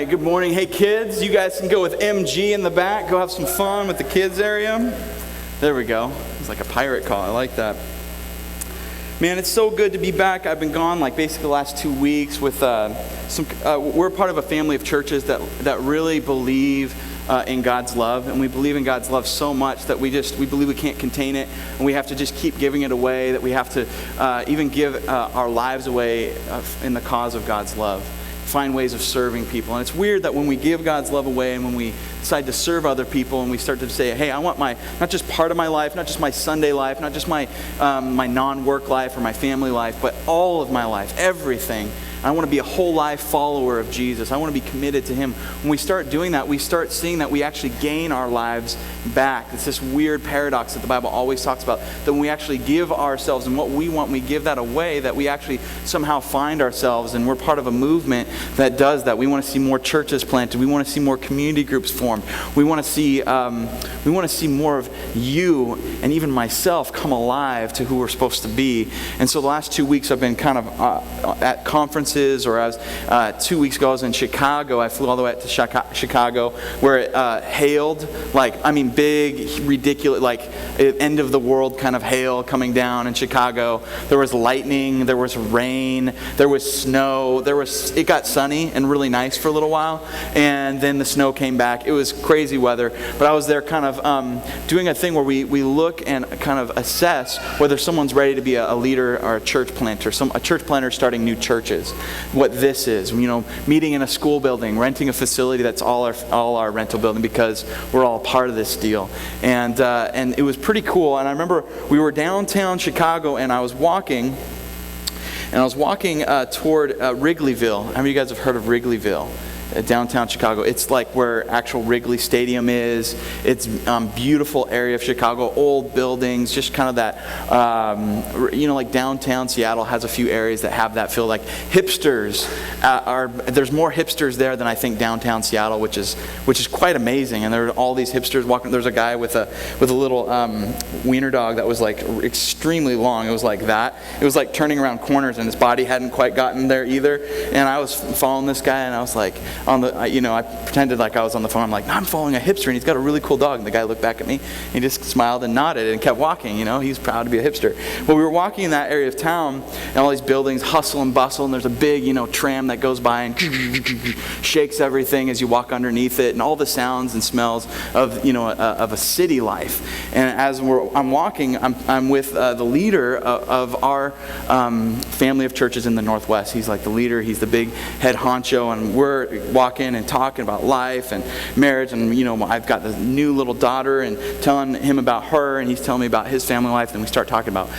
right, good morning. Hey kids, you guys can go with MG in the back. Go have some fun with the kids area. There we go. It's like a pirate call. I like that. Man, it's so good to be back. I've been gone like basically the last 2 weeks with we're part of a family of churches that really believe in God's love, and we believe in God's love so much that we believe we can't contain it, and we have to just keep giving it away, that we have to even give our lives away in the cause of God's love. Find ways of serving people. And it's weird that when we give God's love away and when we decide to serve other people and we start to say, hey, I want not just part of my life, not just my Sunday life, not just my non-work life or my family life, but all of my life, everything. I want to be a whole life follower of Jesus. I want to be committed to Him. When we start doing that, we start seeing that we actually gain our lives back. It's this weird paradox that the Bible always talks about, that when we actually give ourselves and what we want, we give that away, that we actually somehow find ourselves, and we're part of a movement that does that. We want to see more churches planted. We want to see more community groups formed. We want to see more of you and even myself come alive to who we're supposed to be. And so the last 2 weeks I've been kind of at conferences, or I was 2 weeks ago I was in Chicago. I flew all the way out to Chicago, where it hailed, big, ridiculous, end of the world kind of hail coming down in Chicago. There was lightning, there was rain, there was snow, it got sunny and really nice for a little while, and then the snow came back. It was crazy weather, but I was there kind of doing a thing where we look and kind of assess whether someone's ready to be a leader or a church planter, a church planter starting new churches. What this is, meeting in a school building, renting a facility that's all our rental building, because we're all part of this deal. And it was pretty cool. And I remember we were downtown Chicago, and I was walking toward Wrigleyville. How many of you guys have heard of Wrigleyville? Downtown Chicago. It's like where actual Wrigley Stadium is. It's beautiful area of Chicago, old buildings, just kind of that, like downtown Seattle has a few areas that have that feel. Like hipsters there's more hipsters there than I think downtown Seattle, which is quite amazing. And there are all these hipsters walking. There's a guy with a little wiener dog that was like extremely long. It was like that. It was like turning around corners, and his body hadn't quite gotten there either. And I was following this guy, and I was like, I pretended like I was on the phone. I'm like, no, I'm following a hipster, and he's got a really cool dog. And the guy looked back at me, and he just smiled and nodded and kept walking. He's proud to be a hipster. Well, we were walking in that area of town, and all these buildings hustle and bustle, and there's a big, tram that goes by and shakes everything as you walk underneath it, and all the sounds and smells of a city life. And as I'm walking, I'm with the leader of our family of churches in the Northwest. He's like the leader. He's the big head honcho, and we're walking and talking about life and marriage, and I've got this new little daughter, and telling him about her, and he's telling me about his family life, and we start talking about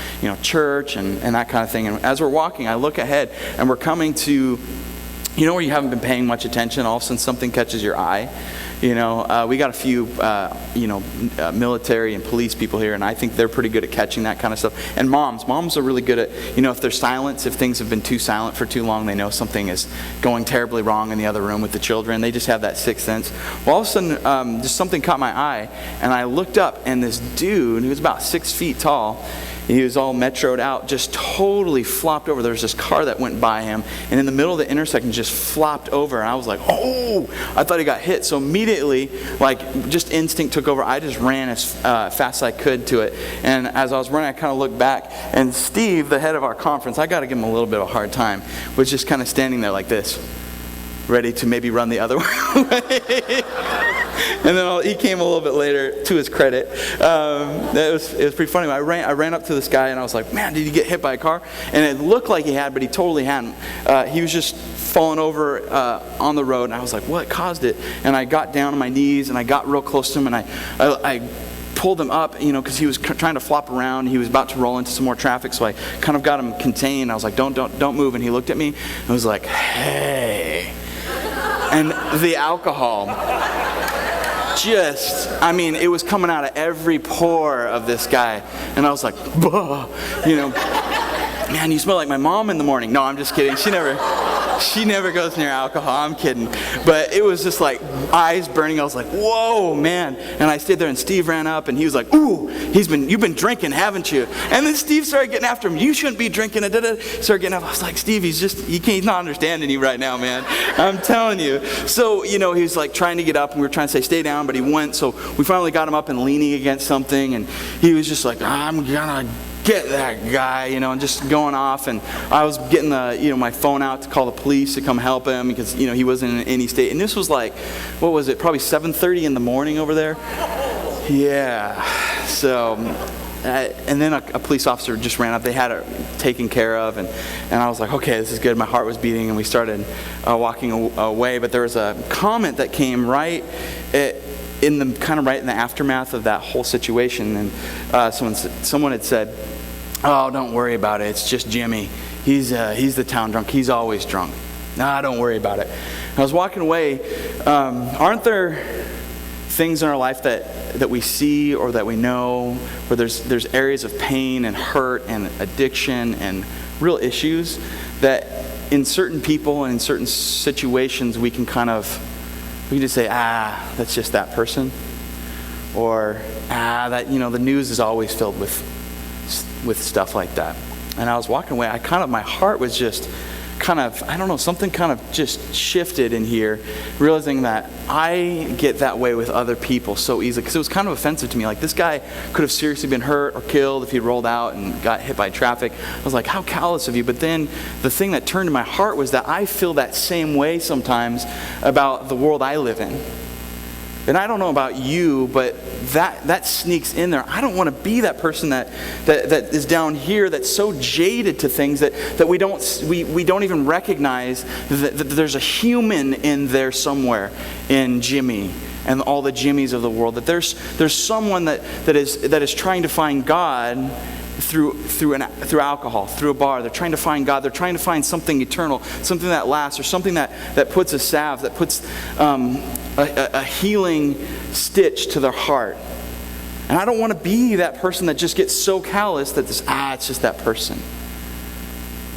church and that kind of thing. And as we're walking, I look ahead, and we're coming to where you haven't been paying much attention, all of a sudden something catches your eye. We got a few military and police people here, and I think they're pretty good at catching that kind of stuff. And moms are really good at, if there's silence, if things have been too silent for too long, they know something is going terribly wrong in the other room with the children. They just have that sixth sense. Well, all of a sudden, just something caught my eye, and I looked up, and this dude, who was about 6 feet tall, he was all metroed out, just totally flopped over. There was this car that went by him, and in the middle of the intersection just flopped over, and I was like, oh, I thought he got hit. So immediately, just instinct took over. I just ran as fast as I could to it. And as I was running, I kind of looked back, and Steve, the head of our conference, I got to give him a little bit of a hard time, was just kind of standing there like this, ready to maybe run the other way. And then he came a little bit later, to his credit. It was pretty funny. I ran up to this guy, and I was like, man, did he get hit by a car? And it looked like he had, but he totally hadn't. He was just falling over on the road, and I was like, what caused it? And I got down on my knees, and I got real close to him, and I pulled him up, because he was trying to flop around. He was about to roll into some more traffic, so I kind of got him contained. I was like, don't move. And he looked at me and was like, hey. And the alcohol, it was coming out of every pore of this guy. And I was like, bah, man, you smell like my mom in the morning. No, I'm just kidding. She never She never goes near alcohol. I'm kidding. But it was just like eyes burning. I was like, whoa, man. And I stayed there, and Steve ran up, and he was like, ooh, you've been drinking, haven't you? And then Steve started getting after him. You shouldn't be drinking. Started getting after him. I was like, Steve, he's not understanding you right now, man. I'm telling you. So, he was like trying to get up, and we were trying to say, stay down, but he went. So we finally got him up and leaning against something, and he was just like, I'm gonna get that guy, and just going off. And I was getting my phone out to call the police to come help him because, he wasn't in any state. And this was like, what was it? Probably 7:30 in the morning over there. Yeah. So, and then a police officer just ran up. They had her taken care of, and I was like, okay, this is good. My heart was beating, and we started walking away. But there was a comment that came right in the aftermath of that whole situation, and someone had said, oh, don't worry about it. It's just Jimmy. He's the town drunk. He's always drunk. Nah, don't worry about it. I was walking away. Aren't there things in our life that we see or that we know where there's areas of pain and hurt and addiction and real issues that in certain people and in certain situations we can just say, that's just that person, or that the news is always filled with stuff like that. And I was walking away, my heart was just something just shifted in here, realizing that I get that way with other people so easily, because it was kind of offensive to me. Like, this guy could have seriously been hurt or killed if he rolled out and got hit by traffic. I was like, how callous of you. But then the thing that turned to my heart was that I feel that same way sometimes about the world I live in. And I don't know about you, but that sneaks in there. I don't want to be that person that is down here that's so jaded to things that we don't even recognize that there's a human in there somewhere in Jimmy and all the Jimmys of the world. That there's someone that is trying to find God through alcohol, through a bar. They're trying to find God. They're trying to find something eternal, something that lasts, or something that puts a salve, that puts a healing stitch to their heart. And I don't want to be that person that just gets so callous that it's just that person.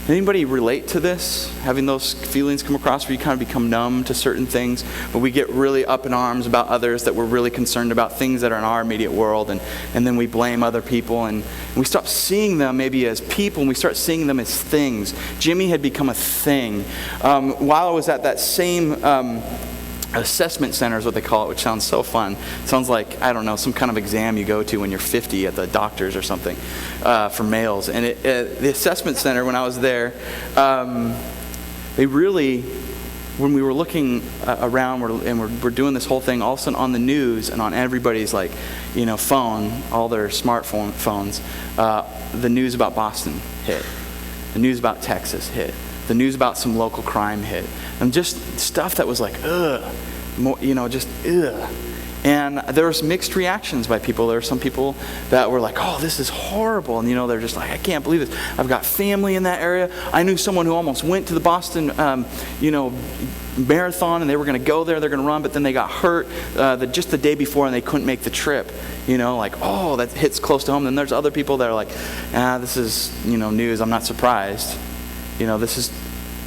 Anybody relate to this? Having those feelings come across where you kind of become numb to certain things, but we get really up in arms about others, that we're really concerned about things that are in our immediate world, and then we blame other people, and we stop seeing them maybe as people, and we start seeing them as things. Jimmy had become a thing. While I was at that same assessment center is what they call it, which sounds so fun. It sounds like, I don't know, some kind of exam you go to when you're 50 at the doctor's or something for males. And the assessment center, when I was there, they really, when we were looking around and we're doing this whole thing, all of a sudden on the news and on everybody's phone, all their smartphone phones, the news about Boston hit. The news about Texas hit. The news about some local crime hit. And just stuff that was like, ugh. Ugh. And there was mixed reactions by people. There were some people that were like, oh, this is horrible. And, they're just like, I can't believe this. I've got family in that area. I knew someone who almost went to the Boston, marathon, and they were going to go there. They're going to run, but then they got hurt just the day before, and they couldn't make the trip. Oh, that hits close to home. Then there's other people that are like, this is, news. I'm not surprised.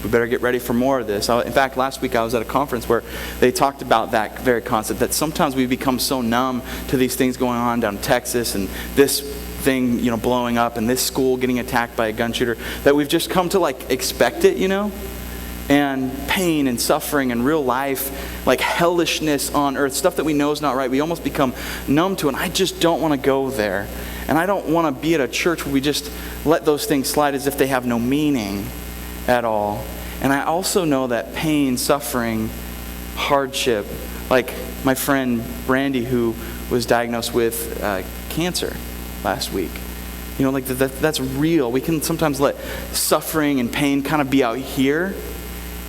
We better get ready for more of this. In fact, last week I was at a conference where they talked about that very concept, that sometimes we become so numb to these things going on down in Texas, and this thing, blowing up, and this school getting attacked by a gun shooter, that we've just come to expect it, and pain and suffering and real life, like hellishness on earth, stuff that we know is not right. We almost become numb to it. And I just don't want to go there. And I don't want to be at a church where we just let those things slide as if they have no meaning at all. And I also know that pain, suffering, hardship, like my friend Brandy, who was diagnosed with cancer last week, that's real. We can sometimes let suffering and pain kind of be out here.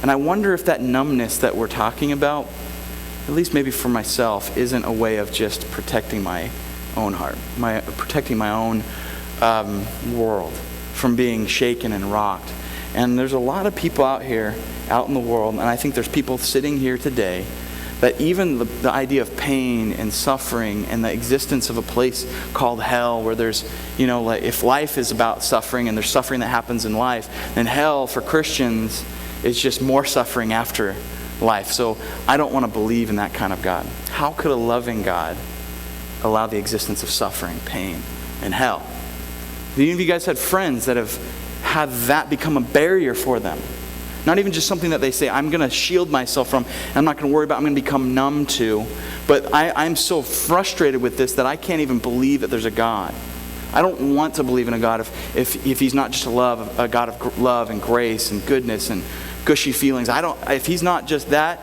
And I wonder if that numbness that we're talking about, at least maybe for myself, isn't a way of just protecting my own heart, protecting my own world from being shaken and rocked. And there's a lot of people out in the world, and I think there's people sitting here today that even the idea of pain and suffering and the existence of a place called hell, where there's, if life is about suffering and there's suffering that happens in life, then hell for Christians it's just more suffering after life. So I don't want to believe in that kind of God. How could a loving God allow the existence of suffering, pain, and hell? Have any of you guys had friends that have had that become a barrier for them? Not even just something that they say, I'm going to shield myself from, and I'm not going to worry about, I'm going to become numb to. But I'm so frustrated with this that I can't even believe that there's a God. I don't want to believe in a God if he's not just a God of love and grace and goodness and gushy feelings. If he's not just that,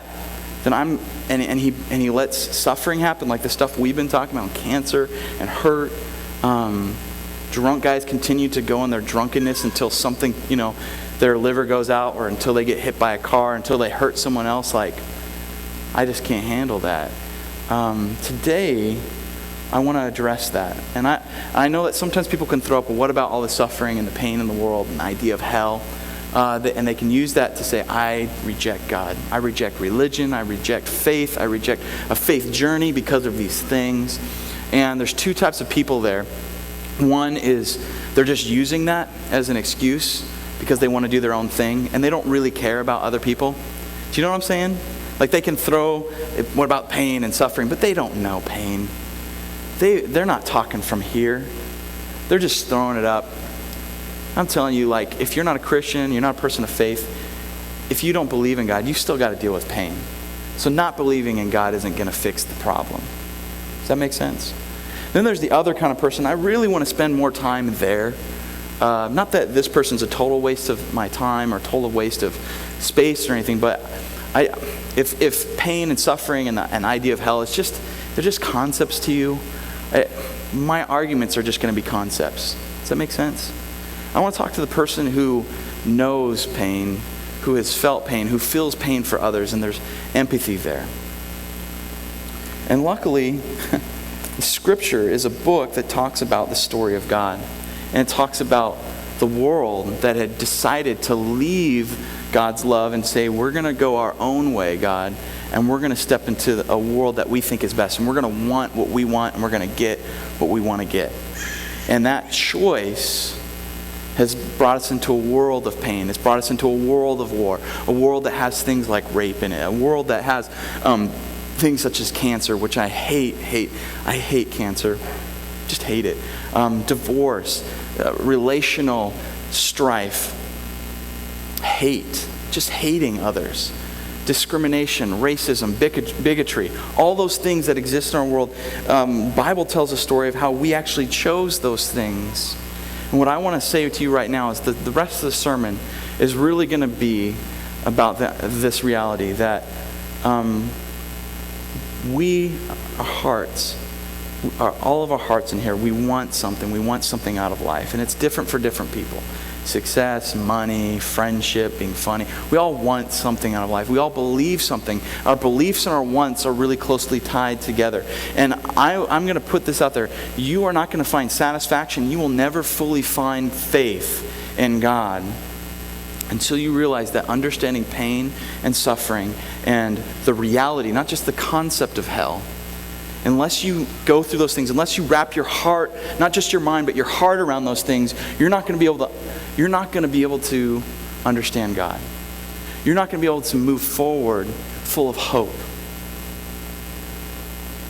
then and he lets suffering happen, like the stuff we've been talking about, cancer and hurt. Drunk guys continue to go in their drunkenness until something, their liver goes out, or until they get hit by a car, until they hurt someone else. Like, I just can't handle that. Today, I want to address that. And I know that sometimes people can throw up, well, what about all the suffering and the pain in the world and the idea of hell? And they can use that to say, I reject God. I reject religion. I reject faith. I reject a faith journey because of these things. And there's two types of people there. One is they're just using that as an excuse because they want to do their own thing, and they don't really care about other people. Do you know what I'm saying? Like, they can throw, what about pain and suffering? But they don't know pain. They're not talking from here. They're just throwing it up. I'm telling you, like, if you're not a Christian, you're not a person of faith, if you don't believe in God, you still got to deal with pain. So not believing in God isn't going to fix the problem. Does that make sense? Then there's the other kind of person. I really want to spend more time there. Not that this person's a total waste of my time or total waste of space or anything, but if pain and suffering and the idea of hell is they're just concepts to you, my arguments are just going to be concepts. Does that make sense? I want to talk to the person who knows pain, who has felt pain, who feels pain for others, and there's empathy there. And luckily, Scripture is a book that talks about the story of God. And it talks about the world that had decided to leave God's love and say, we're going to go our own way, God, and we're going to step into a world that we think is best, and we're going to want what we want, and we're going to get what we want to get. And that choice has brought us into a world of pain. It's brought us into a world of war, a world that has things like rape in it, a world that has things such as cancer, which I hate. I hate cancer. Just hate it. Divorce, relational strife, hate, just hating others, discrimination, racism, bigotry, all those things that exist in our world. Bible tells a story of how we actually chose those things. And what I want to say to you right now is that the rest of the sermon is really going to be about this reality that all of our hearts in here, we want something out of life. And it's different for different people. Success, money, friendship, being funny. We all want something out of life. We all believe something. Our beliefs and our wants are really closely tied together. And I'm going to put this out there. You are not going to find satisfaction. You will never fully find faith in God until you realize that understanding pain and suffering and the reality, not just the concept of hell, unless you go through those things, unless you wrap your heart, not just your mind, but your heart around those things, you're not going to be able to understand God. You're not going to be able to move forward full of hope.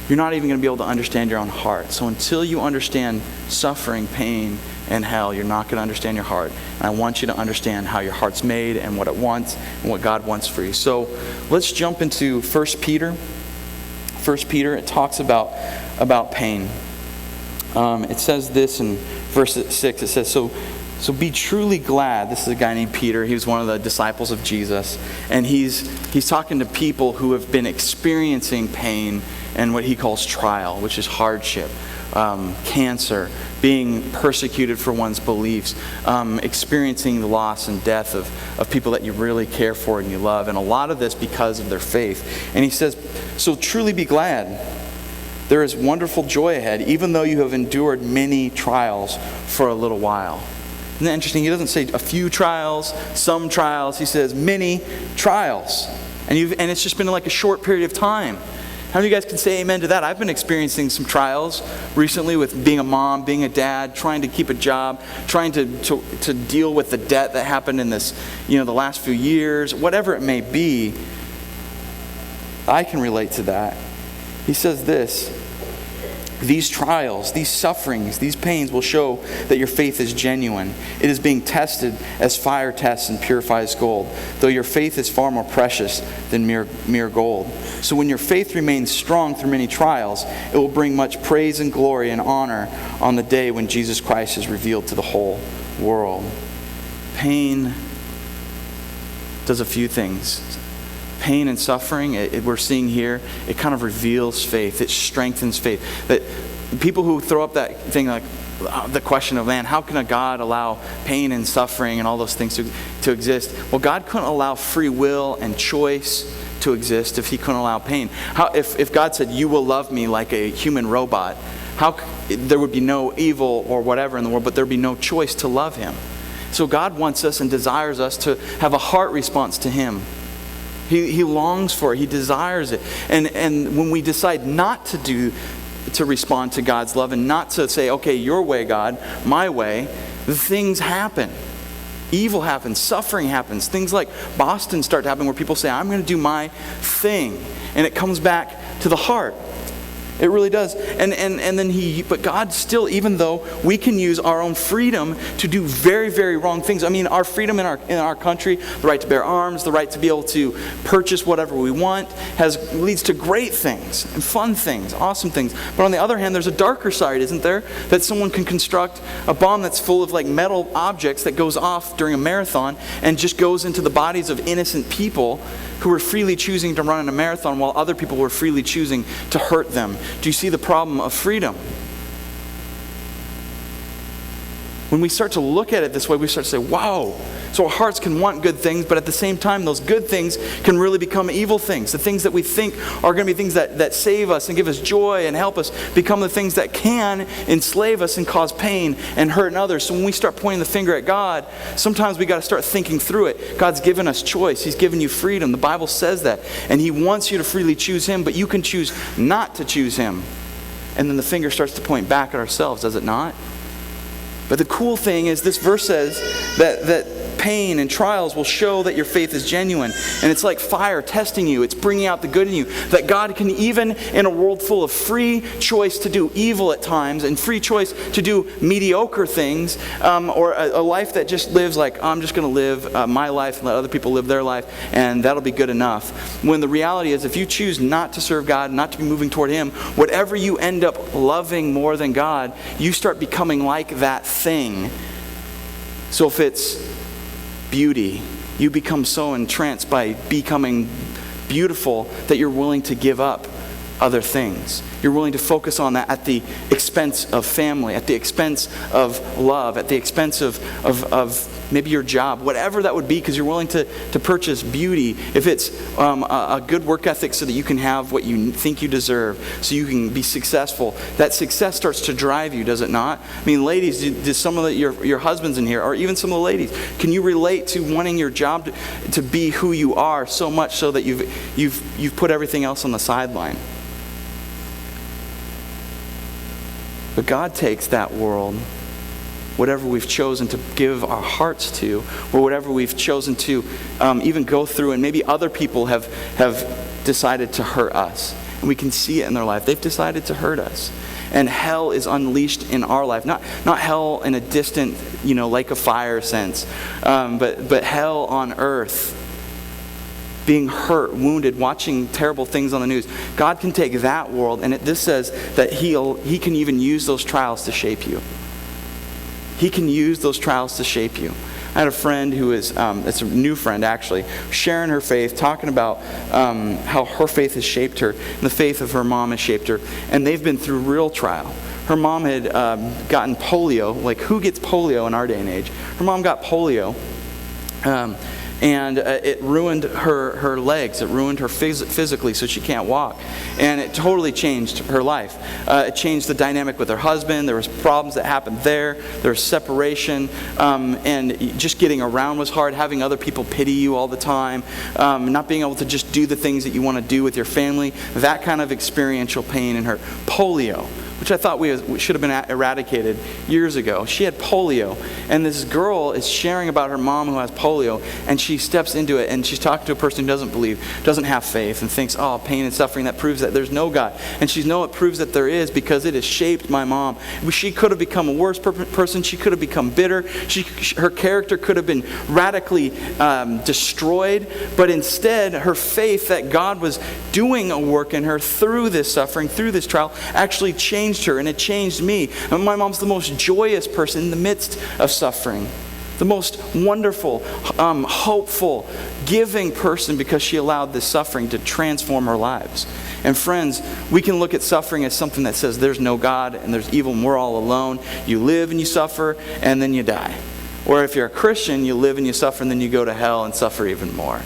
You're not even going to be able to understand your own heart. So until you understand suffering, pain, and hell, you're not going to understand your heart. And I want you to understand how your heart's made and what it wants and what God wants for you. So let's jump into 1 Peter. 1 Peter, it talks about pain. It says this in verse 6. It says, So be truly glad. This is a guy named Peter. He was one of the disciples of Jesus. And he's talking to people who have been experiencing pain and what he calls trial, which is hardship, cancer, being persecuted for one's beliefs, experiencing the loss and death of people that you really care for and you love. And a lot of this because of their faith. And he says, so truly be glad. There is wonderful joy ahead, even though you have endured many trials for a little while. Isn't that interesting? He doesn't say a few trials, some trials. He says many trials. And it's just been like a short period of time. How many of you guys can say amen to that? I've been experiencing some trials recently with being a mom, being a dad, trying to keep a job, trying to deal with the debt that happened in this, the last few years, whatever it may be. I can relate to that. He says this: these trials, these sufferings, these pains will show that your faith is genuine. It is being tested as fire tests and purifies gold, though your faith is far more precious than mere gold. So when your faith remains strong through many trials, it will bring much praise and glory and honor on the day when Jesus Christ is revealed to the whole world. Pain does a few things. Pain and suffering, we're seeing here, it kind of reveals faith. It strengthens faith. That people who throw up that thing like the question of, man, how can a God allow pain and suffering and all those things to exist? Well, God couldn't allow free will and choice to exist if he couldn't allow pain. If God said, you will love me like a human robot, there would be no evil or whatever in the world, but there would be no choice to love him. So God wants us and desires us to have a heart response to him. He longs for it. He desires it. And when we decide not to respond to God's love and not to say, okay, your way, God, my way, the things happen. Evil happens. Suffering happens. Things like Boston start to happen where people say, I'm going to do my thing. And it comes back to the heart. It really does. But God still, even though we can use our own freedom to do very, very wrong things. I mean, our freedom in our country, the right to bear arms, the right to be able to purchase whatever we want, leads to great things and fun things, awesome things. But on the other hand, there's a darker side, isn't there? That someone can construct a bomb that's full of like metal objects that goes off during a marathon and just goes into the bodies of innocent people who were freely choosing to run in a marathon while other people were freely choosing to hurt them. Do you see the problem of freedom? When we start to look at it this way, we start to say, wow. So our hearts can want good things, but at the same time, those good things can really become evil things. The things that we think are going to be things that save us and give us joy and help us become the things that can enslave us and cause pain and hurt in others. So when we start pointing the finger at God, sometimes we got to start thinking through it. God's given us choice. He's given you freedom. The Bible says that. And He wants you to freely choose Him, but you can choose not to choose Him. And then the finger starts to point back at ourselves, does it not? But the cool thing is this verse says that pain and trials will show that your faith is genuine. And it's like fire testing you. It's bringing out the good in you. That God can, even in a world full of free choice to do evil at times and free choice to do mediocre things, or a life that just lives like, I'm just going to live my life and let other people live their life, and that'll be good enough. When the reality is, if you choose not to serve God, not to be moving toward Him, whatever you end up loving more than God, you start becoming like that thing. So if it's beauty, you become so entranced by becoming beautiful that you're willing to give up other things. You're willing to focus on that at the expense of family, at the expense of love, at the expense of maybe your job, whatever that would be, because you're willing to purchase beauty. If it's a good work ethic so that you can have what you think you deserve, so you can be successful, that success starts to drive you, does it not? I mean, ladies, do some of your husbands in here, or even some of the ladies, can you relate to wanting your job to be who you are so much so that you've put everything else on the sideline? But God takes that world, whatever we've chosen to give our hearts to, or whatever we've chosen to even go through, and maybe other people have decided to hurt us. And we can see it in their life. They've decided to hurt us. And hell is unleashed in our life. Not hell in a distant, lake of fire sense, but hell on earth. Being hurt, wounded, watching terrible things on the news. God can take that world, and this says that He can even use those trials to shape you. He can use those trials to shape you. I had a friend who is, it's a new friend actually, sharing her faith, talking about how her faith has shaped her, and the faith of her mom has shaped her, and they've been through real trial. Her mom had gotten polio. Like, who gets polio in our day and age? Her mom got polio. And it ruined her legs. It ruined her physically, so she can't walk. And it totally changed her life. It changed the dynamic with her husband. There was problems that happened there. There was separation. And just getting around was hard. Having other people pity you all the time. Not being able to just do the things that you want to do with your family. That kind of experiential pain in her. Polio, which I thought we should have been eradicated years ago. She had polio, and this girl is sharing about her mom who has polio, and she steps into it, and she's talking to a person who doesn't believe, doesn't have faith, and thinks, oh, pain and suffering, that proves that there's no God. And she's, no, it proves that there is, because it has shaped my mom. She could have become a worse person. She could have become bitter. Her character could have been radically destroyed, but instead, her faith that God was doing a work in her through this suffering, through this trial, actually changed her, and it changed me. And my mom's the most joyous person in the midst of suffering, the most wonderful, hopeful, giving person, because she allowed this suffering to transform her lives. And friends, we can look at suffering as something that says there's no God and there's evil and we're all alone. You live and you suffer and then you die. Or if you're a Christian, you live and you suffer and then you go to hell and suffer even more.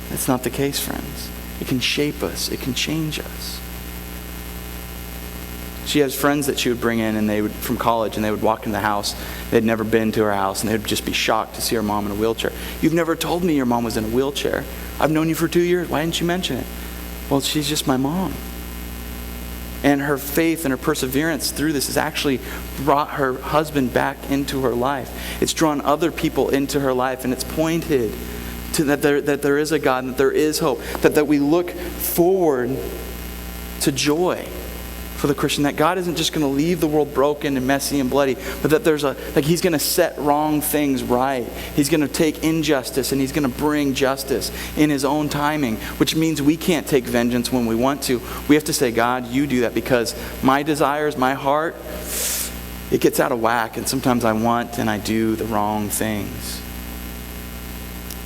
That's not the case, friends. It can shape us. It can change us. She has friends that she would bring in, and they would, from college, and they would walk in the house. They'd never been to her house, and they'd just be shocked to see her mom in a wheelchair. You've never told me your mom was in a wheelchair. I've known you for 2 years. Why didn't you mention it? Well, she's just my mom. And her faith and her perseverance through this has actually brought her husband back into her life. It's drawn other people into her life, and it's pointed to that there is a God, and that there is hope, that we look forward to joy for the Christian, that God isn't just going to leave the world broken and messy and bloody, but that He's going to set wrong things right. He's going to take injustice and He's going to bring justice in His own timing, which means we can't take vengeance when we want to. We have to say, God, you do that, because my desires, my heart, it gets out of whack, and sometimes I want and I do the wrong things.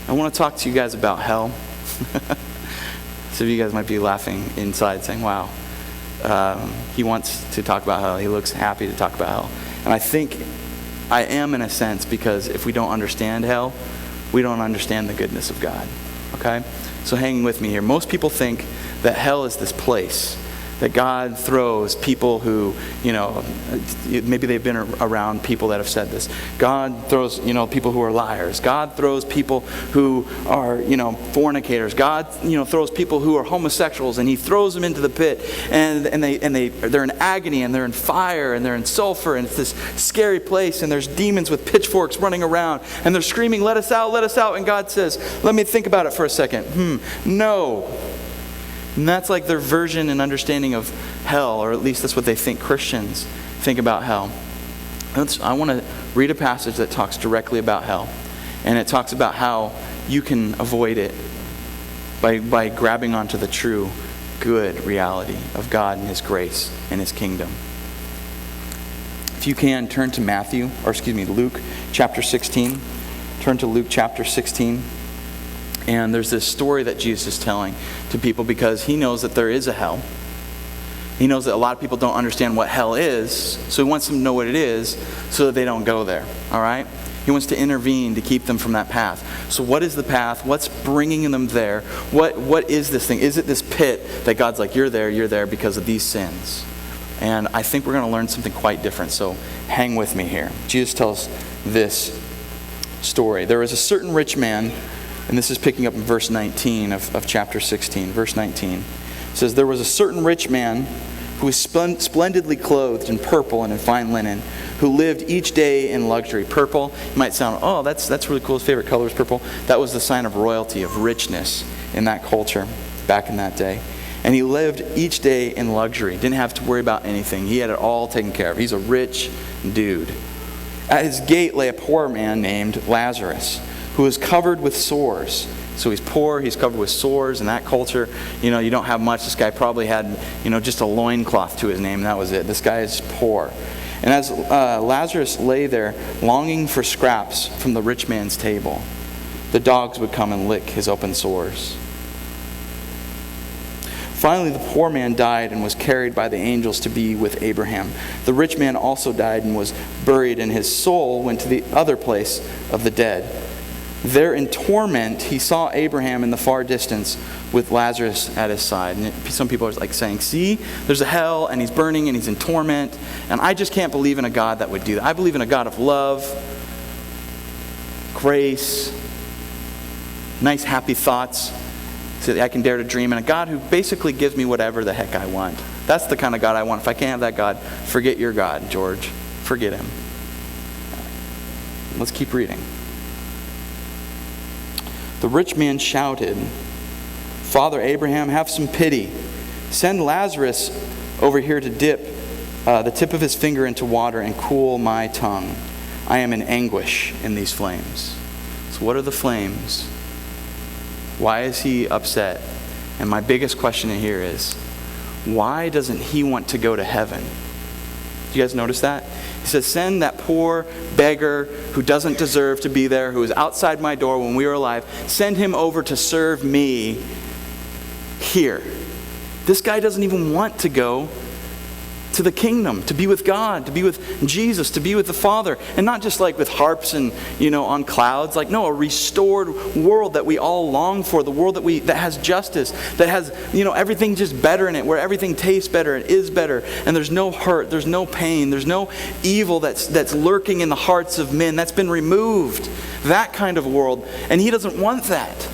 I want to talk to you guys about hell. Some of you guys might be laughing inside saying, wow. He wants to talk about hell. He looks happy to talk about hell. And I think I am, in a sense, because if we don't understand hell, we don't understand the goodness of God. Okay? So hang with me here. Most people think that hell is this place that God throws people who, maybe they've been around people that have said this. God throws, people who are liars. God throws people who are, fornicators. God, throws people who are homosexuals, and He throws them into the pit, and they're in agony, and they're in fire, and they're in sulfur, and it's this scary place, and there's demons with pitchforks running around, and they're screaming, let us out, let us out. And God says, let me think about it for a second. No. And that's like their version and understanding of hell, or at least that's what they think Christians think about hell. I want to read a passage that talks directly about hell. And it talks about how you can avoid it by grabbing onto the true, good reality of God and His grace and His kingdom. If you can, turn to Luke chapter 16. Turn to Luke chapter 16. And there's this story that Jesus is telling to people, because He knows that there is a hell. He knows that a lot of people don't understand what hell is, so He wants them to know what it is so that they don't go there, all right? He wants to intervene to keep them from that path. So what is the path? What's bringing them there? What is this thing? Is it this pit that God's like, you're there because of these sins? And I think we're going to learn something quite different, so hang with me here. Jesus tells this story. There was a certain rich man. And this is picking up in verse 19 of chapter 16. Verse 19 it says, there was a certain rich man who was splendidly clothed in purple and in fine linen, who lived each day in luxury. Purple, you might sound, oh, that's really cool. His favorite color is purple. That was the sign of royalty, of richness in that culture back in that day. And he lived each day in luxury. Didn't have to worry about anything. He had it all taken care of. He's a rich dude. At his gate lay a poor man named Lazarus, who was covered with sores. So he's poor, he's covered with sores. In that culture, you don't have much. This guy probably had, just a loincloth to his name, and that was it. This guy is poor. And as Lazarus lay there, longing for scraps from the rich man's table, the dogs would come and lick his open sores. Finally, the poor man died and was carried by the angels to be with Abraham. The rich man also died and was buried, and his soul went to the other place of the dead. There in torment, he saw Abraham in the far distance with Lazarus at his side. And some people are like saying, see, there's a hell and he's burning and he's in torment. And I just can't believe in a God that would do that. I believe in a God of love, grace, nice happy thoughts so that I can dare to dream, and a God who basically gives me whatever the heck I want. That's the kind of God I want. If I can't have that God, forget your God, George. Forget him. Let's keep reading. The rich man shouted, Father Abraham, have some pity. Send Lazarus over here to dip the tip of his finger into water and cool my tongue. I am in anguish in these flames. So what are the flames? Why is he upset? And my biggest question here is, why doesn't he want to go to heaven? Do you guys notice that? He says, send that poor beggar who doesn't deserve to be there, who was outside my door when we were alive, send him over to serve me here. This guy doesn't even want to go to the kingdom, to be with God, to be with Jesus, to be with the Father. And not just like with harps and, on clouds. Like, no, a restored world that we all long for. The world that has justice, that has, everything just better in it, where everything tastes better and is better. And there's no hurt, there's no pain, there's no evil that's lurking in the hearts of men. That's been removed. That kind of world. And he doesn't want that.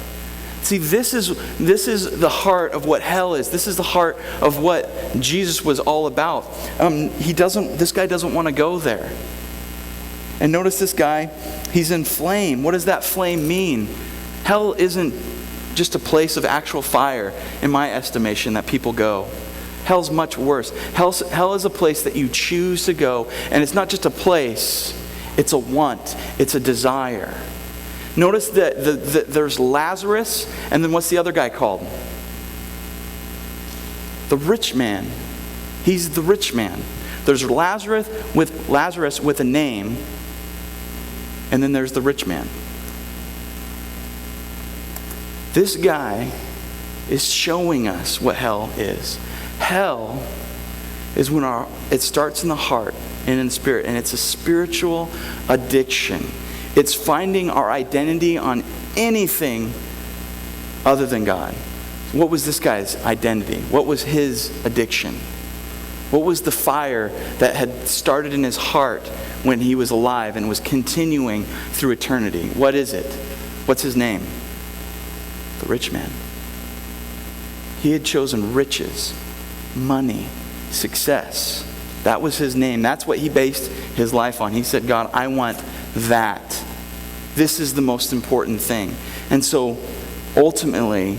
See, this is the heart of what hell is. This is the heart of what Jesus was all about. This guy doesn't want to go there. And notice this guy, he's in flame. What does that flame mean? Hell isn't just a place of actual fire, in my estimation, that people go. Hell's much worse. Hell is a place that you choose to go, and it's not just a place, it's a want, it's a desire. Notice that there's Lazarus, and then what's the other guy called? The rich man. He's the rich man. There's Lazarus with a name, and then there's the rich man. This guy is showing us what hell is. Hell is when it starts in the heart and in the spirit, and it's a spiritual addiction. It's finding our identity on anything other than God. What was this guy's identity? What was his addiction? What was the fire that had started in his heart when he was alive and was continuing through eternity? What is it? What's his name? The rich man. He had chosen riches, money, success. That was his name. That's what he based his life on. He said, God, I want that. This is the most important thing. And so, ultimately,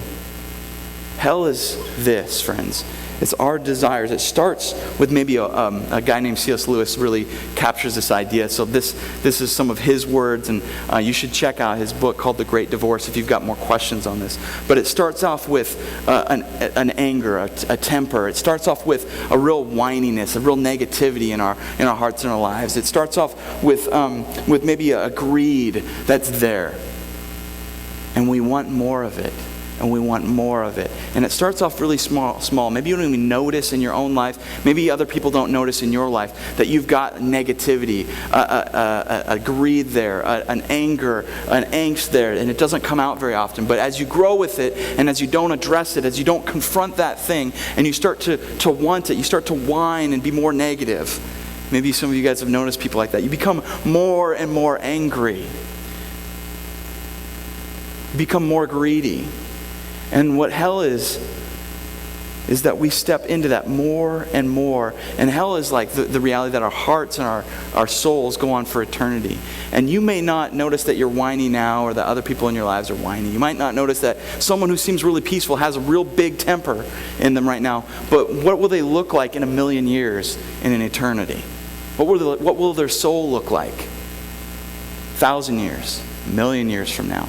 hell is this, friends. It's our desires. It starts with maybe a guy named C.S. Lewis really captures this idea. So this is some of his words, and you should check out his book called The Great Divorce if you've got more questions on this. But it starts off with an anger, a temper. It starts off with a real whininess, a real negativity in our hearts and our lives. It starts off with maybe a greed that's there, and we want more of it. And we want more of it. And it starts off really small. Maybe you don't even notice in your own life. Maybe other people don't notice in your life that you've got negativity, a greed there, an anger, an angst there, and it doesn't come out very often. But as you grow with it, and as you don't address it, as you don't confront that thing, and you start to want it, you start to whine and be more negative. Maybe some of you guys have noticed people like that. You become more and more angry. You become more greedy. And what hell is that we step into that more and more. And hell is like the reality that our hearts and our souls go on for eternity. And you may not notice that you're whiny now, or that other people in your lives are whiny. You might not notice that someone who seems really peaceful has a real big temper in them right now. But what will they look like in 1,000,000 years in an eternity? What will their soul look like? 1,000 years, 1,000,000 years from now.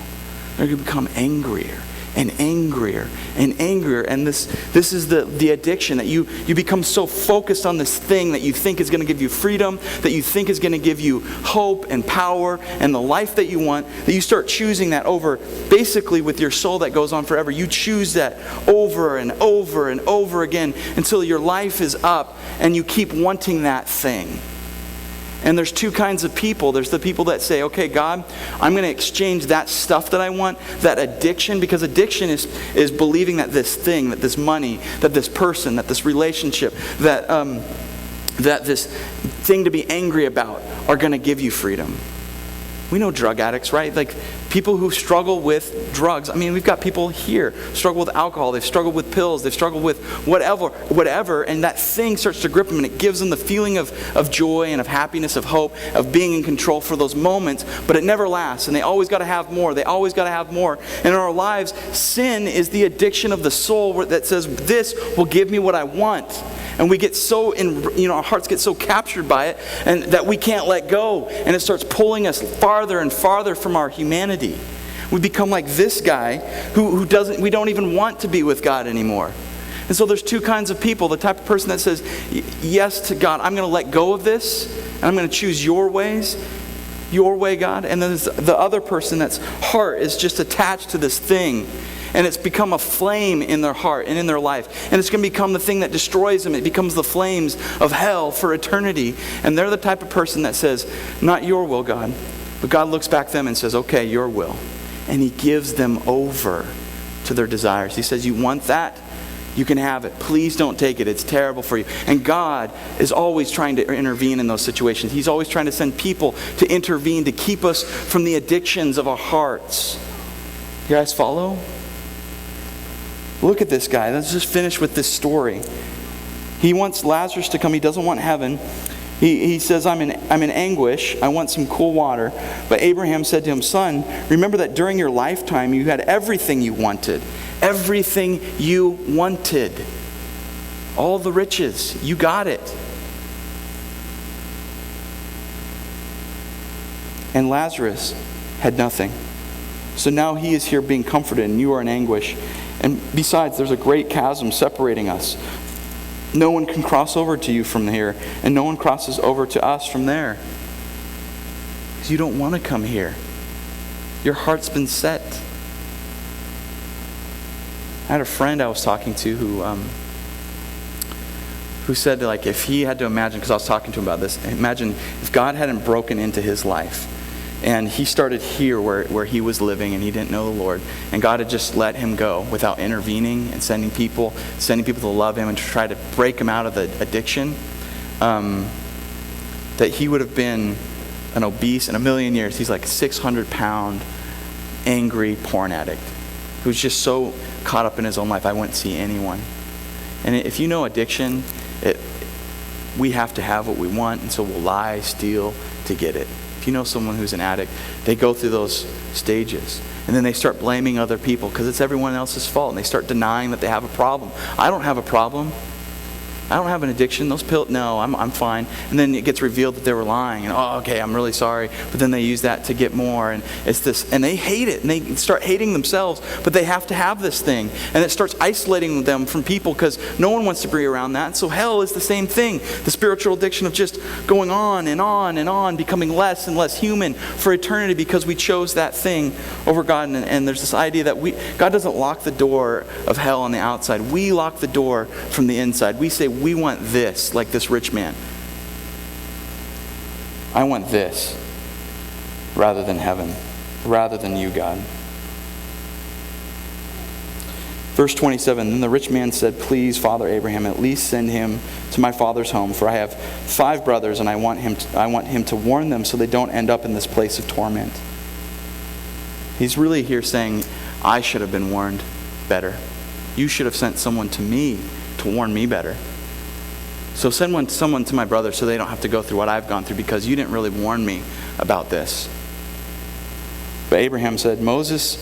They're going to become angrier and angrier and angrier. And this is the addiction, that you become so focused on this thing that you think is going to give you freedom, that you think is going to give you hope and power and the life that you want, that you start choosing that over, basically with your soul that goes on forever. You choose that over and over and over again until your life is up and you keep wanting that thing. And there's two kinds of people. There's the people that say, okay, God, I'm going to exchange that stuff that I want, that addiction, because addiction is believing that this thing, that this money, that this person, that this relationship, that this thing to be angry about are going to give you freedom. We know drug addicts, right? Like people who struggle with drugs. I mean, we've got people here struggle with alcohol. They've struggled with pills. They've struggled with whatever. And that thing starts to grip them, and it gives them the feeling of joy and of happiness, of hope, of being in control for those moments. But it never lasts, and they always got to have more. They always got to have more. And in our lives, sin is the addiction of the soul that says, this will give me what I want. And we get so our hearts get so captured by it, and that we can't let go. And it starts pulling us farther and farther from our humanity. We become like this guy who we don't even want to be with God anymore. And so there's two kinds of people. The type of person that says, yes to God, I'm going to let go of this, and I'm going to choose your ways, your way, God. And then there's the other person that's heart is just attached to this thing. And it's become a flame in their heart and in their life. And it's going to become the thing that destroys them. It becomes the flames of hell for eternity. And they're the type of person that says, not your will, God. But God looks back at them and says, okay, your will. And He gives them over to their desires. He says, you want that? You can have it. Please don't take it. It's terrible for you. And God is always trying to intervene in those situations. He's always trying to send people to intervene to keep us from the addictions of our hearts. You guys follow? Look at this guy. Let's just finish with this story. He wants Lazarus to come. He doesn't want heaven. He says, I'm in anguish. I want some cool water. But Abraham said to him, son, remember that during your lifetime you had everything you wanted. Everything you wanted. All the riches. You got it. And Lazarus had nothing. So now he is here being comforted, and you are in anguish. And besides, there's a great chasm separating us. No one can cross over to you from here, and no one crosses over to us from there. Because you don't want to come here. Your heart's been set. I had a friend I was talking to who said, like, if he had to imagine, because I was talking to him about this, imagine if God hadn't broken into his life. And he started here where he was living, and he didn't know the Lord. And God had just let him go without intervening and sending people to love him and to try to break him out of the addiction. That he would have been an obese in a million years. He's like a 600-pound, angry porn addict who's just so caught up in his own life, I wouldn't see anyone. And if you know addiction, we have to have what we want, and so we'll lie, steal to get it. If you know someone who's an addict, they go through those stages. And then they start blaming other people because it's everyone else's fault. And they start denying that they have a problem. I don't have a problem. I don't have an addiction. Those pills, no, I'm fine. And then it gets revealed that they were lying. And okay, I'm really sorry. But then they use that to get more. And it's this, and they hate it. And they start hating themselves. But they have to have this thing. And it starts isolating them from people because no one wants to be around that. So hell is the same thing. The spiritual addiction of just going on and on and on, becoming less and less human for eternity because we chose that thing over God. And there's this idea that God doesn't lock the door of hell on the outside. We lock the door from the inside. We say, we want this, like this rich man. I want this rather than heaven, rather than you, God. Verse 27, then the rich man said, please, Father Abraham, at least send him to my father's home, for I have 5 brothers, and I want him to warn them so they don't end up in this place of torment. He's really here saying, I should have been warned better. You should have sent someone to me to warn me better. So send someone to my brother so they don't have to go through what I've gone through because you didn't really warn me about this. But Abraham said, Moses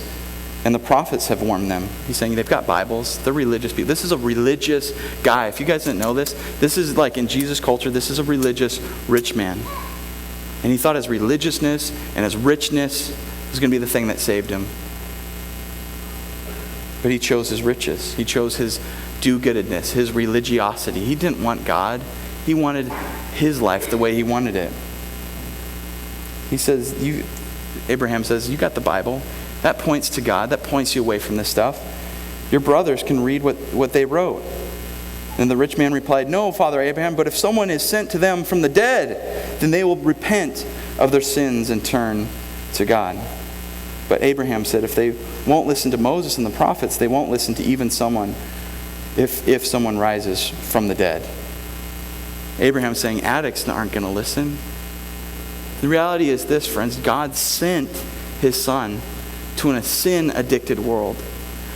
and the prophets have warned them. He's saying they've got Bibles. They're religious people. This is a religious guy. If you guys didn't know this is like in Jesus' culture, this is a religious rich man. And he thought his religiousness and his richness was going to be the thing that saved him. But he chose his riches. He chose his do-goodedness, his religiosity. He didn't want God. He wanted his life the way he wanted it. He says, Abraham says, you got the Bible. That points to God. That points you away from this stuff. Your brothers can read what they wrote. And the rich man replied, "No, Father Abraham, but if someone is sent to them from the dead, then they will repent of their sins and turn to God." But Abraham said, "If they won't listen to Moses and the prophets, they won't listen to even someone if someone rises from the dead." Abraham's saying addicts aren't going to listen. The reality is this, friends. God sent his son to a sin-addicted world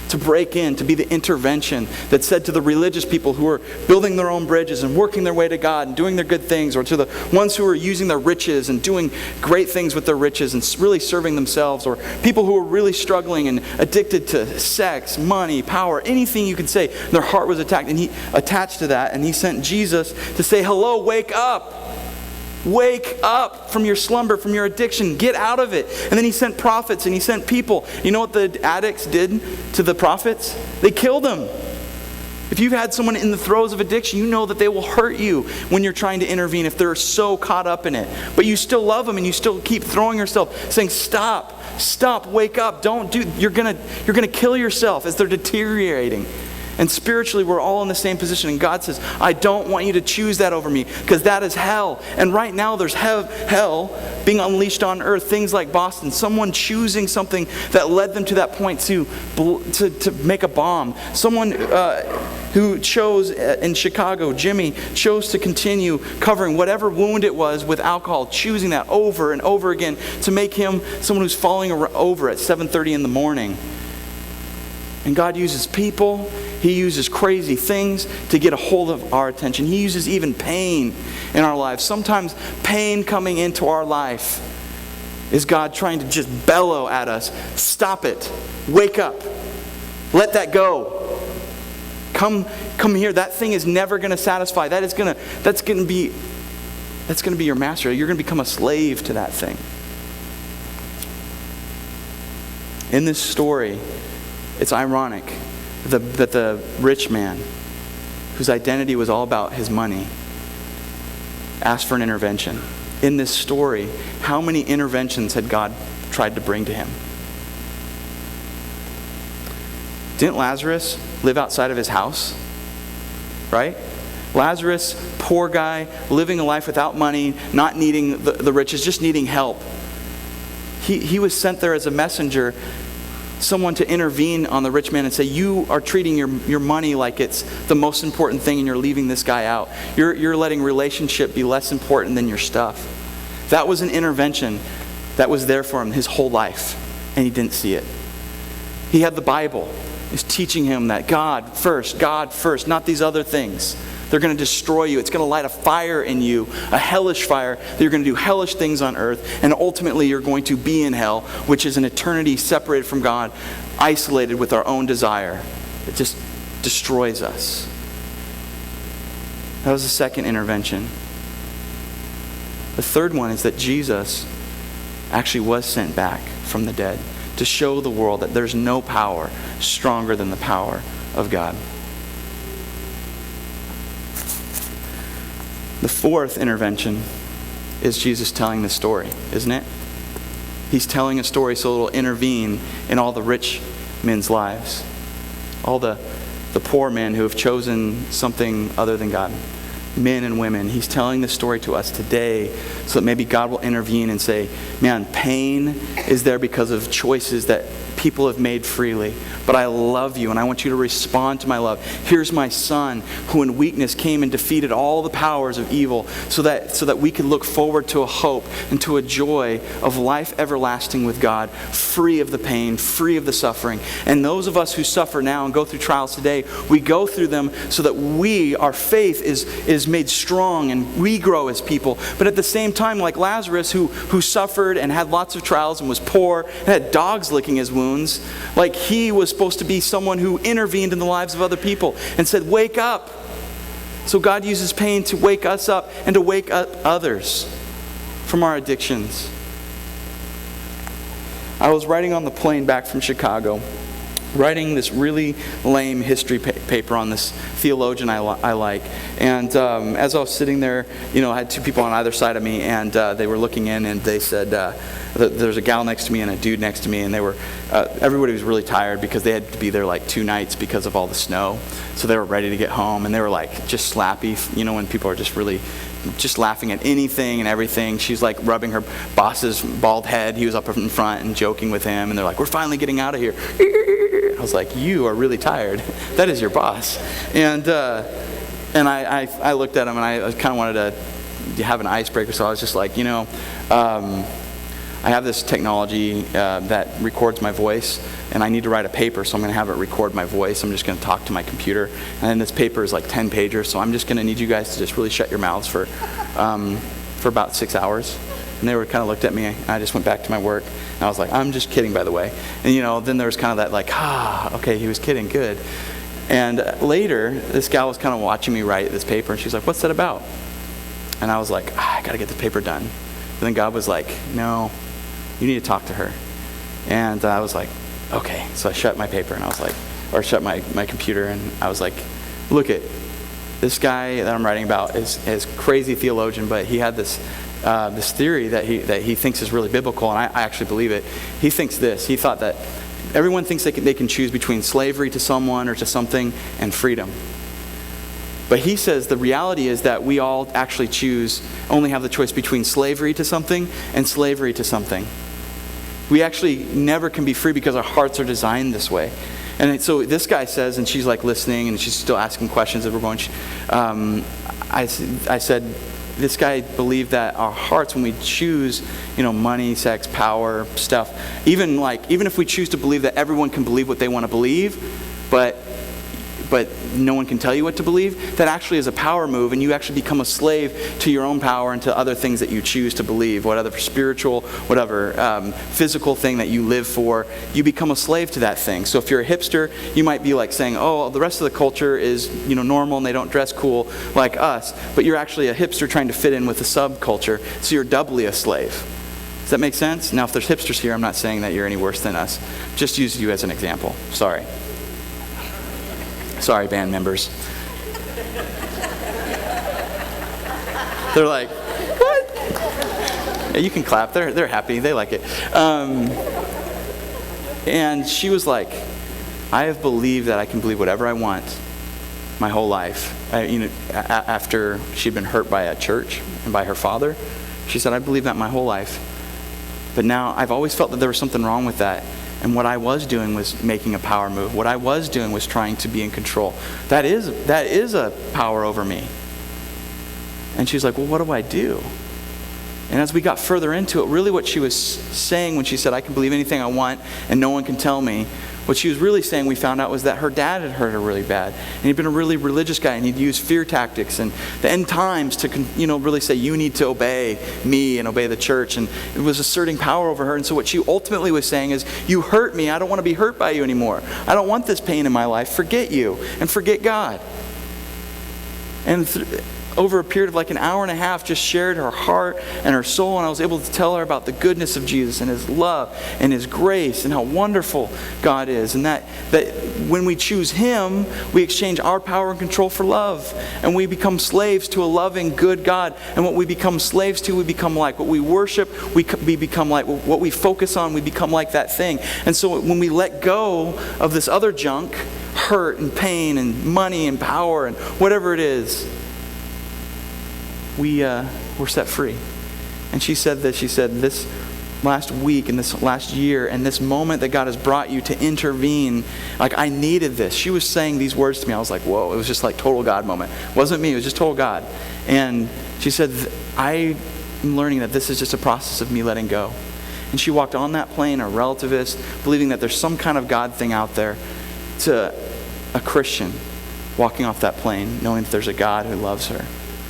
to break in, to be the intervention that said to the religious people who were building their own bridges and working their way to God and doing their good things, or to the ones who were using their riches and doing great things with their riches and really serving themselves, or people who were really struggling and addicted to sex, money, power, anything you could say, their heart was attacked, and he attached to that, and he sent Jesus to say, "Hello, wake up. Wake up from your slumber, from your addiction. Get out of it." And then he sent prophets and he sent people. You know what the addicts did to the prophets? They killed them. If you've had someone in the throes of addiction, you know that they will hurt you when you're trying to intervene if they're so caught up in it. But you still love them and you still keep throwing yourself, saying, "Stop, wake up, don't do, you're gonna kill yourself," as they're deteriorating. And spiritually, we're all in the same position. And God says, "I don't want you to choose that over me, because that is hell." And right now, there's hell being unleashed on earth. Things like Boston, someone choosing something that led them to that point to make a bomb. Someone who chose in Chicago, Jimmy, chose to continue covering whatever wound it was with alcohol, choosing that over and over again to make him someone who's falling over at 7:30 in the morning. And God uses people. He uses crazy things to get a hold of our attention. He uses even pain in our lives. Sometimes pain coming into our life is God trying to just bellow at us, "Stop it. Wake up. Let that go. Come here. That thing is never going to satisfy. That's going to be your master. You're going to become a slave to that thing." In this story, it's ironic that the rich man, whose identity was all about his money, asked for an intervention. In this story, how many interventions had God tried to bring to him? Didn't Lazarus live outside of his house? Right? Lazarus, poor guy, living a life without money, not needing the riches, just needing help. He was sent there as a messenger, someone to intervene on the rich man and say, "You are treating your money like it's the most important thing, and you're leaving this guy out. You're letting relationship be less important than your stuff." That was an intervention that was there for him his whole life, and he didn't see it. He had the Bible. It's teaching him that God first, not these other things. They're going to destroy you. It's going to light a fire in you, a hellish fire, that you're going to do hellish things on earth, and ultimately you're going to be in hell, which is an eternity separated from God, isolated with our own desire. It just destroys us. That was the second intervention. The third one is that Jesus actually was sent back from the dead to show the world that there's no power stronger than the power of God. The fourth intervention is Jesus telling the story, isn't it? He's telling a story so it'll intervene in all the rich men's lives. All the poor men who have chosen something other than God. Men and women. He's telling this story to us today so that maybe God will intervene and say, "Man, pain is there because of choices that people have made freely. But I love you and I want you to respond to my love. Here's my son who in weakness came and defeated all the powers of evil so that we could look forward to a hope and to a joy of life everlasting with God, free of the pain, free of the suffering." And those of us who suffer now and go through trials today, we go through them so that our faith is made strong and we grow as people. But at the same time, like Lazarus who suffered and had lots of trials and was poor and had dogs licking his wounds, like he was supposed to be someone who intervened in the lives of other people and said, "Wake up." So God uses pain to wake us up and to wake up others from our addictions. I was riding on the plane back from Chicago writing this really lame history paper on this theologian I like. And as I was sitting there, I had two people on either side of me, and they were looking in, and they said, there's a gal next to me and a dude next to me, and they were, everybody was really tired because they had to be there like 2 nights because of all the snow. So they were ready to get home, and they were like just slappy, when people are just really just laughing at anything and everything. She's like rubbing her boss's bald head. He was up in front and joking with him, and they're like, we're finally getting out of here. I was like, you are really tired. That is your boss. And I looked at him, and I kind of wanted to have an icebreaker, so I was just like, I have this technology that records my voice, and I need to write a paper, so I'm going to have it record my voice. I'm just going to talk to my computer, and then this paper is like 10 pagers, so I'm just going to need you guys to just really shut your mouths for about 6 hours. And they were kind of looked at me, and I just went back to my work, and I was like, I'm just kidding, by the way. And then there was kind of that like, okay, he was kidding, good. And later, this gal was kind of watching me write this paper, and she's like, what's that about? And I was like, I got to get the paper done. And then God was like, no, you need to talk to her. And I was like, okay. So I shut my paper, and I was like, or shut my computer, and I was like, look it, this guy that I'm writing about is crazy theologian, but he had this theory that he thinks is really biblical, and I actually believe it. He thinks this. He thought that everyone thinks they can choose between slavery to someone or to something and freedom. But he says the reality is that we all actually only have the choice between slavery to something and slavery to something. We actually never can be free because our hearts are designed this way. And so this guy says, and she's like listening, and she's still asking questions as we're going. I said, this guy believed that our hearts, when we choose, money, sex, power, stuff, even if we choose to believe that everyone can believe what they want to believe, but no one can tell you what to believe, that actually is a power move, and you actually become a slave to your own power and to other things that you choose to believe, whatever spiritual, whatever physical thing that you live for, you become a slave to that thing. So if you're a hipster, you might be like saying, oh, the rest of the culture is normal and they don't dress cool like us, but you're actually a hipster trying to fit in with the subculture, so you're doubly a slave. Does that make sense? Now, if there's hipsters here, I'm not saying that you're any worse than us. Just use you as an example. Sorry, band members. They're like, what? Yeah, you can clap. They're happy. They like it. And she was like, I have believed that I can believe whatever I want my whole life. After she'd been hurt by a church and by her father, she said, I believed that my whole life. But now I've always felt that there was something wrong with that. And what I was doing was making a power move. What I was doing was trying to be in control. That is a power over me. And she's like, well, what do I do? And as we got further into it, really what she was saying when she said, I can believe anything I want and no one can tell me, what she was really saying, we found out, was that her dad had hurt her really bad. And he'd been a really religious guy, and he'd used fear tactics and the end times to really say, you need to obey me and obey the church. And it was asserting power over her. And so what she ultimately was saying is, you hurt me. I don't want to be hurt by you anymore. I don't want this pain in my life. Forget you and forget God. And over a period of like an hour and a half, just shared her heart and her soul, and I was able to tell her about the goodness of Jesus and His love and His grace and how wonderful God is, and that when we choose Him, we exchange our power and control for love, and we become slaves to a loving, good God. And what we become slaves to, we become like. What we worship, we become like. What we focus on, we become like that thing. And so when we let go of this other junk, hurt and pain and money and power and whatever it is, we're set free. And she said this last week and this last year and this moment that God has brought you to intervene, like, I needed this. She was saying these words to me. I was like, whoa, it was just like total God moment. It wasn't me, it was just total God. And she said, I am learning that this is just a process of me letting go. And she walked on that plane, a relativist, believing that there's some kind of God thing out there, to a Christian walking off that plane, knowing that there's a God who loves her.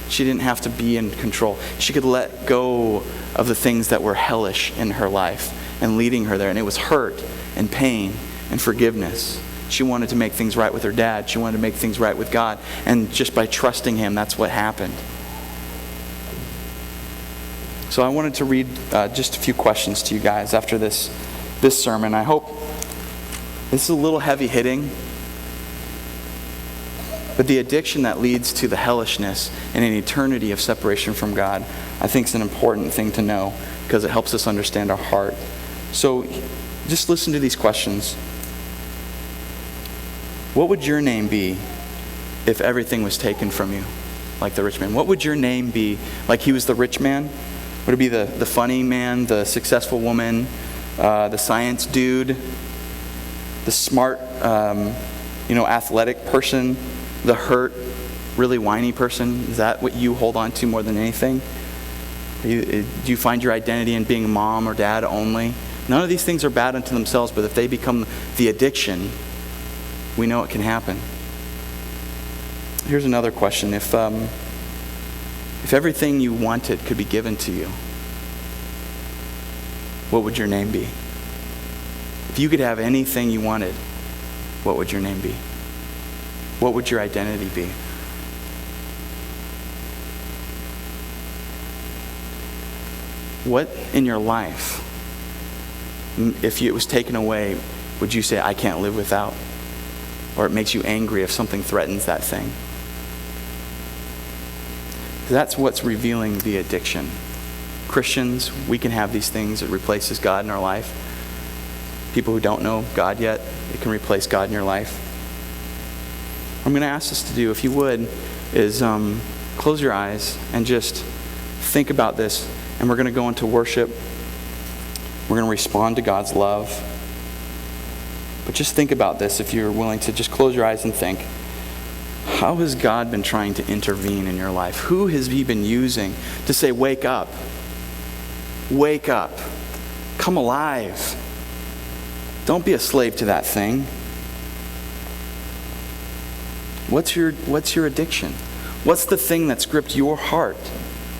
She didn't have to be in control. She could let go of the things that were hellish in her life and leading her there. And it was hurt and pain and forgiveness. She wanted to make things right with her dad. She wanted to make things right with God. And just by trusting Him, that's what happened. So I wanted to read just a few questions to you guys after this sermon. I hope This is a little heavy hitting, but the addiction that leads to the hellishness and an eternity of separation from God, I think is an important thing to know because it helps us understand our heart. So just listen to these questions. What would your name be if everything was taken from you, like the rich man? What would your name be like he was the rich man? Would it be the funny man, the successful woman, the science dude, the smart, athletic person, the hurt, really whiny person? Is that what you hold on to more than anything? Do you find your identity in being mom or dad only? None of these things are bad unto themselves, but if they become the addiction, we know it can happen. Here's another question. If everything you wanted could be given to you, what would your name be? If you could have anything you wanted, what would your name be? What would your identity be? What in your life, if it was taken away, would you say, I can't live without? Or it makes you angry if something threatens that thing? That's what's revealing the addiction. Christians, we can have these things. It replaces God in our life. People who don't know God yet, it can replace God in your life. What I'm going to ask us to do, if you would, is close your eyes and just think about this. And we're going to go into worship. We're going to respond to God's love. But just think about this, if you're willing to just close your eyes and think. How has God been trying to intervene in your life? Who has He been using to say, wake up? Wake up. Come alive. Don't be a slave to that thing. What's your addiction? What's the thing that's gripped your heart?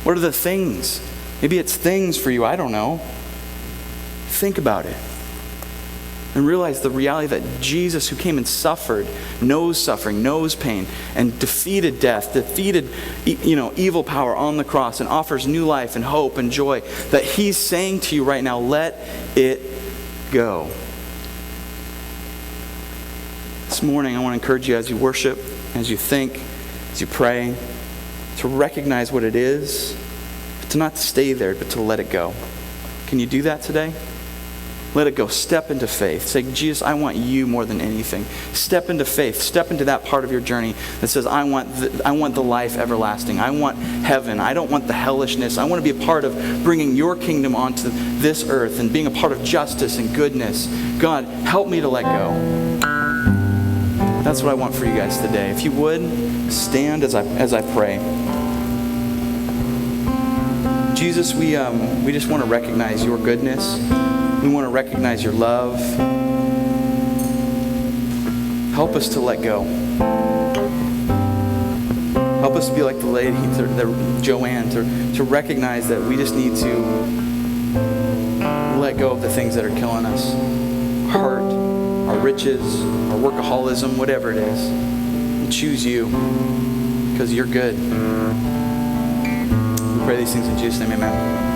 What are the things? Maybe it's things for you, I don't know. Think about it. And realize the reality that Jesus, who came and suffered, knows suffering, knows pain, and defeated death, defeated evil power on the cross, and offers new life and hope and joy, that He's saying to you right now, let it go. This morning, I want to encourage you as you worship, as you think, as you pray, to recognize what it is, but to not stay there, but to let it go. Can you do that today? Let it go. Step into faith. Say, Jesus, I want you more than anything. Step into faith. Step into that part of your journey that says, I want the life everlasting. I want heaven. I don't want the hellishness. I want to be a part of bringing your kingdom onto this earth and being a part of justice and goodness. God, help me to let go. That's what I want for you guys today. If you would, stand as I pray. Jesus, we just want to recognize your goodness. We want to recognize your love. Help us to let go. Help us to be like the lady, Joanne, to recognize that we just need to let go of the things that are killing us. Hurt, our riches, our workaholism, whatever it is. And choose you because you're good. We pray these things in Jesus' name, amen.